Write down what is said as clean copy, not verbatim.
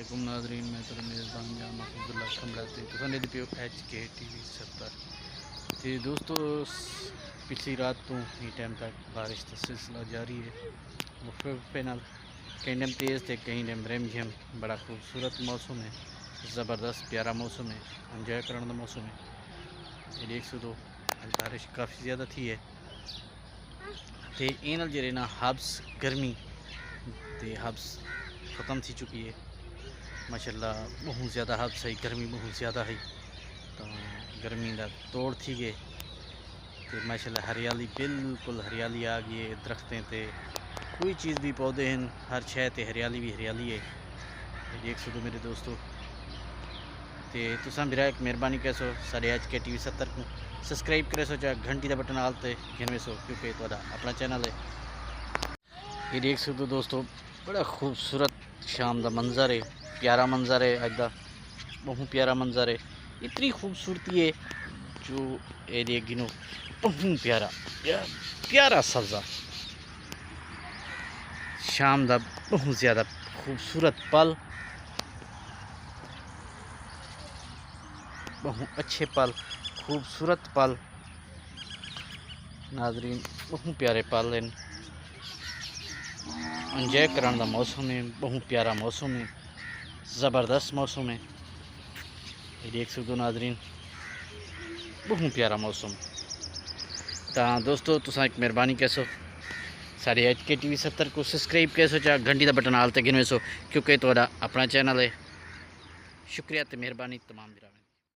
वालेकुम नाज़रीन, मैं तो मेज़बान जान अब्दुल्ला खमराते तो संदे पियो HK TV 70। तो दोस्तों पिछली रात तो ही टाइम तक बारिश का सिलसिला जारी है। मुख्तलिफ नाल कहीं टाइम तेज़ थे, कहीं टाइम रिमझिम। बड़ा खूबसूरत मौसम है, ज़बरदस्त प्यारा मौसम है, इंजॉय करने का मौसम है। ये देख सो बारिश काफ़ी ज़्यादा थी है तो इन जे ना हब्स गर्मी ते हब्स ख़त्म थी चुकी है। माशाल्लाह बहुत ज़्यादा हब्स है, गर्मी बहुत ज़्यादा है तो गर्मी का तोड़ थी गए तो माशाल्लाह हरियाली बिल्कुल हरियाली आ गई है। दरख्तें ते कोई चीज़ भी पौधे हैं, हर शय ते हरियाली भी हरियाली है। देख सो मेरे दोस्तों तो तुसा मेरा एक मेहरबानी कैसो साढ़े HK TV 70 को सबसक्राइब करे सो, चाहे घंटी का बटन आलते गिनवे सो, क्योंकि थोड़ा अपना चैनल है। ये देख सकते दोस्तों बड़ा खूबसूरत शाम का मंजर है, प्यारा मंजर है। अज का बहुत प्यारा मंजर है, इतनी खूबसूरती है जो ये देख गिनो बहुत प्यारा प्यारा सब्जा शाम का बहुत ज़्यादा खूबसूरत पल, बहुत अच्छे पल, खूबसूरत पल नाजरीन, बहुत प्यारे पल हैं। इंजॉय कराने का मौसम है, बहुत प्यारा मौसम है, ज़बरदस्त मौसम है। ये देख सकते हो नाजरीन बहुत प्यारा मौसम। तो दोस्तों तुसा एक मेहरबानी कैसो सारे HK TV 70 को सबसक्राइब कैसो, चाहे घंटी का बटन आलते गिनवे सो, क्योंकि थोड़ा अपना चैनल है। शुक्रिया तो मेहरबानी तमाम।